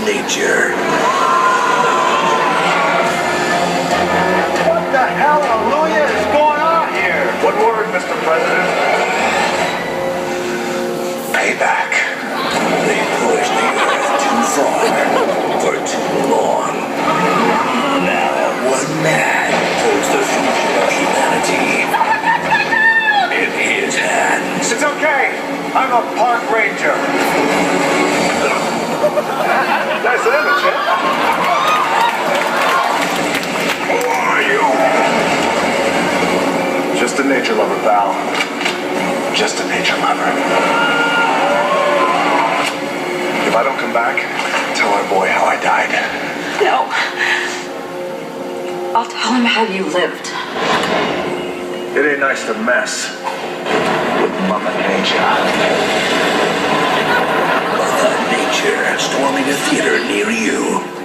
nature. What the hallelujah is going on here? One word, Mr. President. Payback. They pushed the earth too far for too long. Now one man holds the future of humanity in his hands. It's okay. I'm a park ranger. Nice image, Chip. Who are you? Just a nature lover, pal. Just a nature lover. If I don't come back, tell our boy how I died. No. I'll tell him how you lived. It ain't nice to mess with Mother Nature. Mother Nature storming a theater near you.